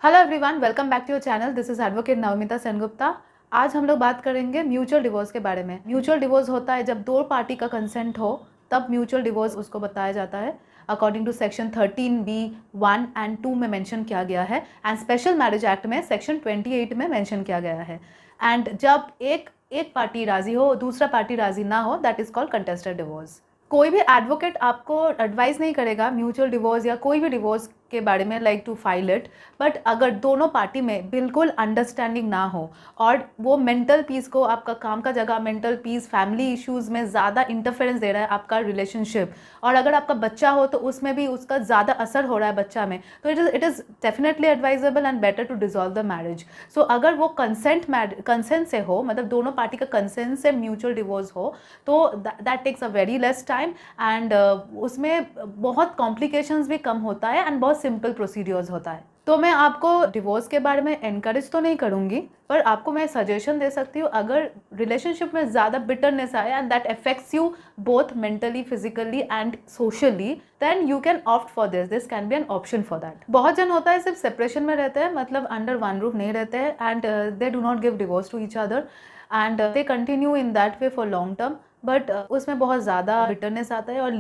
Hello everyone, welcome back to your channel. This is advocate Navamita Sengupta. आज हम लोग बात करेंगे म्यूचुअल डिवोर्स के बारे में। म्यूचुअल डिवोर्स होता है जब दो पार्टी का कंसेंट हो, तब म्यूचुअल डिवोर्स उसको बताया जाता है। According to section 13B(1 and 2 में मेंशन किया गया है एंड स्पेशल मैरिज एक्ट में सेक्शन 28 में मेंशन किया गया है। एंड जब एक पार्टी राजी हो, दूसरा पार्टी राजी ना हो, that is called contested divorce. कोई भी एडवोकेट आपको एडवाइस नहीं करेगा म्यूचुअल डिवोर्स या कोई भी डिवोर्स के बारे में like to file it, but अगर दोनों पार्टी में बिल्कुल अंडरस्टैंडिंग ना हो और वो मेंटल पीस को, आपका काम का जगह मेंटल पीस, फैमिली इश्यूज़ में ज़्यादा इंटरफेरेंस दे रहा है आपका रिलेशनशिप, और अगर आपका बच्चा हो तो उसमें भी उसका ज़्यादा असर हो रहा है बच्चा में, तो it is definitely advisable and better to dissolve the marriage. So अगर वो कंसेंट से हो, मतलब दोनों पार्टी का कंसेंट से म्यूचुअल डिवोर्स हो, तो that takes a very less time and उसमें बहुत कॉम्प्लिकेशंस भी कम होता है एंड बहुत सिंपल प्रोसीड्योर्स होता है। तो मैं आपको डिवोर्स के बारे में एनकरेज तो नहीं करूँगी, पर आपको मैं सजेशन दे सकती हूँ। अगर रिलेशनशिप में ज़्यादा बिटरनेस आए and that affects you both mentally, physically and socially, then you can opt for this can be an option for that. बहुत जन होता है सिर्फ सेपरेशन में रहते हैं, मतलब अंडर वन रूफ नहीं रहते हैं and they do not give divorce to each other and they continue in that way for long term, but उसमें बहुत ज़्यादा बिटरनेस आता है और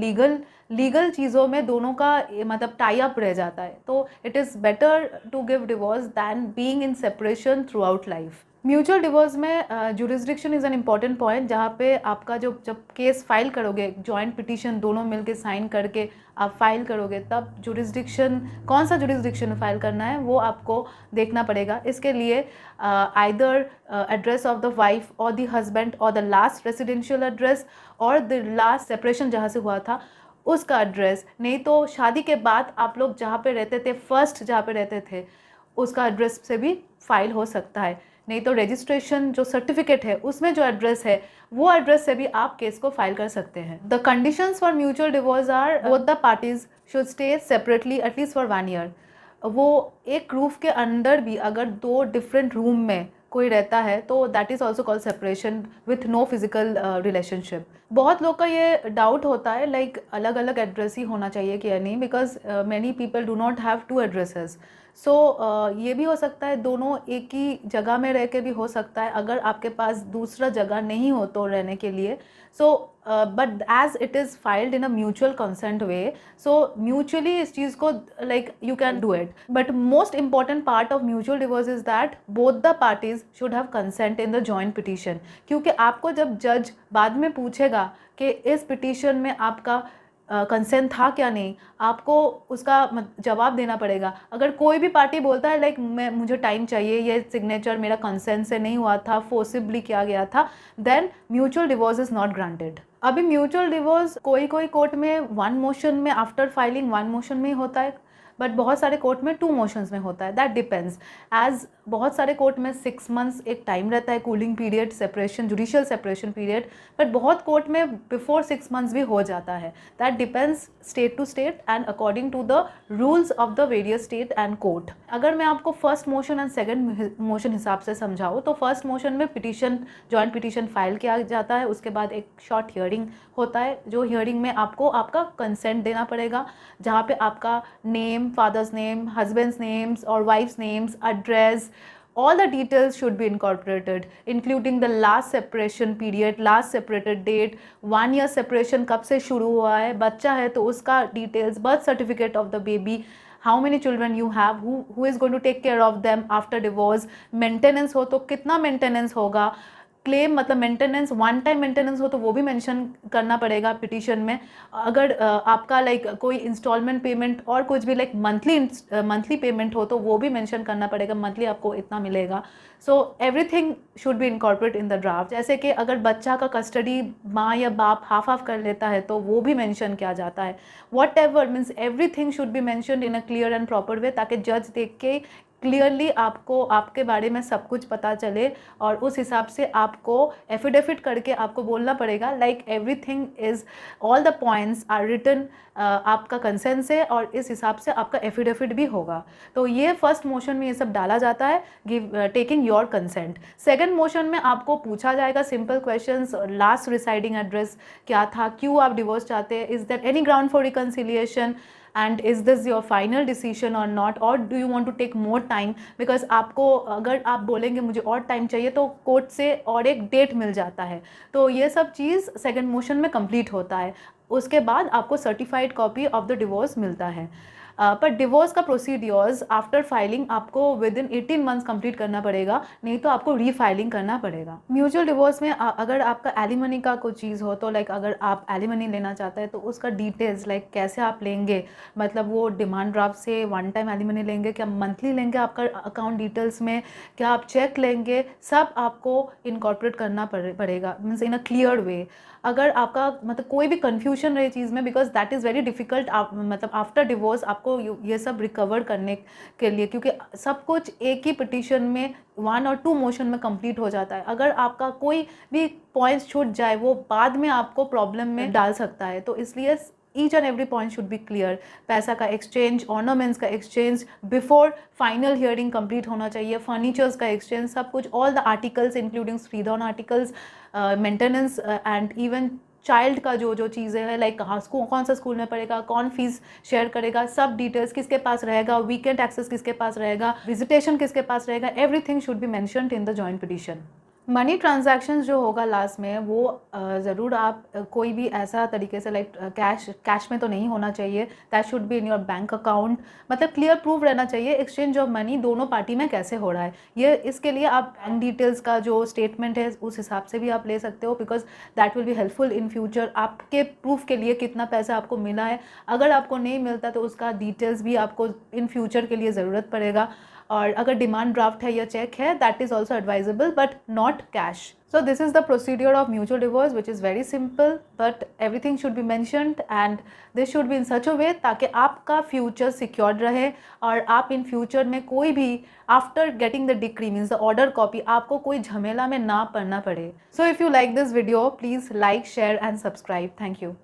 लीगल चीज़ों में दोनों का मतलब टाई अप रह जाता है। तो it is better to give divorce than being in separation throughout life. Mutual divorce में jurisdiction is an important point, जहाँ पे आपका जब केस फाइल करोगे, जॉइंट पिटीशन दोनों मिलके साइन करके आप फाइल करोगे, तब जुरिस्डिक्शन, कौन सा जुरिस्डिक्शन में फाइल करना है वो आपको देखना पड़ेगा। इसके लिए either address of the wife और द हस्बैंड और द लास्ट रेसिडेंशियल एड्रेस और द लास्ट सेपरेशन जहाँ से हुआ था उसका एड्रेस, नहीं तो शादी के बाद आप लोग जहाँ पे रहते थे, फर्स्ट जहाँ पे रहते थे उसका एड्रेस से भी फाइल हो सकता है, नहीं तो रजिस्ट्रेशन जो सर्टिफिकेट है उसमें जो एड्रेस है वो एड्रेस से भी आप केस को फाइल कर सकते हैं। The conditions for mutual divorce are both the parties should stay separately at least for 1 year. वो एक रूफ के अंदर भी अगर दो डिफरेंट रूम में कोई रहता है तो that is also called separation with no physical relationship. बहुत लोग का ये डाउट होता है लाइक अलग अलग एड्रेस ही होना चाहिए कि या नहीं, because many people do not have 2 addresses. So ये भी हो सकता है दोनों एक ही जगह में रह के भी हो सकता है, अगर आपके पास दूसरा जगह नहीं हो तो रहने के लिए। So but as it is filed in a mutual consent way, so mutually इस चीज़ को like you can do it. But most important part of mutual divorce is that both the parties should have consent in the joint petition, क्योंकि आपको जब जज बाद में पूछेगा कि इस पिटीशन में आपका कंसेंट था क्या नहीं, आपको उसका जवाब देना पड़ेगा। अगर कोई भी पार्टी बोलता है लाइक मुझे टाइम चाहिए, ये सिग्नेचर मेरा कंसेंट से नहीं हुआ था, फोर्सिबली किया गया था, then mutual divorce is not granted. अभी म्यूचुअल डिवोर्स कोई कोर्ट में 1 मोशन में, आफ्टर फाइलिंग 1 मोशन में ही होता है, बट बहुत सारे कोर्ट में 2 मोशंस में होता है। दैट डिपेंड्स, एज बहुत सारे कोर्ट में 6 मंथ्स एक टाइम रहता है cooling period, separation, judicial separation period, but बहुत कोर्ट में बिफोर 6 मंथ्स भी हो जाता है। That depends state to state and according to the rules of the various state and court. अगर मैं आपको first motion and second motion हिसाब से समझाऊँ तो फर्स्ट मोशन में पिटीशन, जॉइंट पिटीशन फाइल किया जाता है, उसके बाद एक शॉर्ट हियरिंग होता है, जो हियरिंग में आपको आपका कंसेंट देना पड़ेगा, जहाँ पे आपका name, father's name, husband's names और wife's names, address, all the details should be incorporated, including the last separation period, last separated date, 1 year separation कब से शुरू हुआ है, बच्चा है तो उसका details, birth certificate of the baby, how many children you have, who is going to take care of them after divorce, maintenance हो तो कितना maintenance होगा, क्लेम मतलब मेंटेनेंस, 1 टाइम मेंटेनेंस हो तो वो भी मेंशन करना पड़ेगा पिटीशन में। अगर आपका लाइक कोई इंस्टॉलमेंट पेमेंट और कुछ भी लाइक मंथली पेमेंट हो तो वो भी मेंशन करना पड़ेगा, मंथली आपको इतना मिलेगा। So everything should B incorporate in the draft. जैसे कि अगर बच्चा का कस्टडी माँ या बाप हाफ कर लेता है तो वो भी मेंशन किया जाता है। What ever means everything should be mentioned in a clear and proper way, ताकि जज देख के क्लियरली आपको आपके बारे में सब कुछ पता चले और उस हिसाब से आपको एफिडेविट करके आपको बोलना पड़ेगा like everything is, all the points are written आपका कंसेंट से, और इस हिसाब से आपका एफिडेविट भी होगा। तो ये फर्स्ट मोशन में ये सब डाला जाता है, taking your consent. Second motion में आपको पूछा जाएगा simple questions, last residing address क्या था, क्यों आप डिवोर्स चाहते हैं, is there any ground for reconciliation, and is this your final decision और नॉट, और do you want to take more time, because आपको अगर आप बोलेंगे मुझे और टाइम चाहिए तो कोर्ट से और एक डेट मिल जाता है। तो ये सब चीज़ सेकंड मोशन में कंप्लीट होता है, उसके बाद आपको certified copy of the divorce मिलता है। पर डिवोर्स का प्रोसीड्योर्स आफ्टर फाइलिंग आपको विद इन 18 मंथ्स कंप्लीट करना पड़ेगा, नहीं तो आपको रीफाइलिंग करना पड़ेगा। म्यूचुअल डिवोर्स में अगर आपका एलिमनी का कोई चीज़ हो तो लाइक अगर आप एलिमनी लेना चाहते हैं तो उसका डिटेल्स लाइक कैसे आप लेंगे, मतलब वो डिमांड ड्राफ्ट से वन टाइम एलिमनी लेंगे, क्या मंथली लेंगे आपका अकाउंट डिटेल्स में, क्या आप चेक लेंगे, सब आपको इनकॉर्पोरेट करना पड़ेगा, means in a clear way. अगर आपका मतलब कोई भी कन्फ्यूजन रहे चीज़ में, because that is very difficult, मतलब आफ्टर डिवोर्स आपको ये सब रिकवर करने के लिए, क्योंकि सब कुछ एक ही पिटीशन में 1 और 2 मोशन में कंप्लीट हो जाता है। अगर आपका कोई भी पॉइंट्स छूट जाए वो बाद में आपको प्रॉब्लम में डाल सकता है, तो इसलिए each and every point should be clear. पैसा का एक्सचेंज, ऑर्नामेंट्स का exchange before final hearing complete होना चाहिए, फर्नीचर्स का एक्सचेंज, सब कुछ, all the articles including stridhan articles, maintenance and even child का जो चीज़ें हैं, लाइक कहाँ स्कूल, कौन सा स्कूल में पढ़ेगा, कौन फीस शेयर करेगा, सब डिटेल्स किसके पास रहेगा, वीकेंड एक्सेस किसके पास रहेगा, विजिटेशन किसके पास रहेगा, everything should B mentioned in the joint petition. Money transactions जो होगा लास्ट में वो ज़रूर आप कोई भी ऐसा तरीके से लाइक कैश में तो नहीं होना चाहिए, that should be in your bank account, मतलब क्लियर प्रूफ रहना चाहिए एक्सचेंज ऑफ मनी दोनों पार्टी में कैसे हो रहा है। ये इसके लिए आप बैंक डिटेल्स का जो स्टेटमेंट है उस हिसाब से भी आप ले सकते हो, because that will be helpful in future आपके प्रूफ के लिए कितना पैसा आपको मिला है। अगर आपको नहीं मिलता तो उसका डिटेल्स भी आपको इन फ्यूचर के लिए ज़रूरत पड़ेगा। और अगर डिमांड ड्राफ्ट है या चेक है, that is also advisable but not cash. So this is the procedure of mutual divorce which is very simple, but everything should be mentioned and this should be in such a way ताकि आपका future secured रहे और आप in future में कोई भी after getting the decree means the order copy आपको कोई झमेला में ना पड़ना पड़े। So if you like this video please like, share and subscribe. Thank you.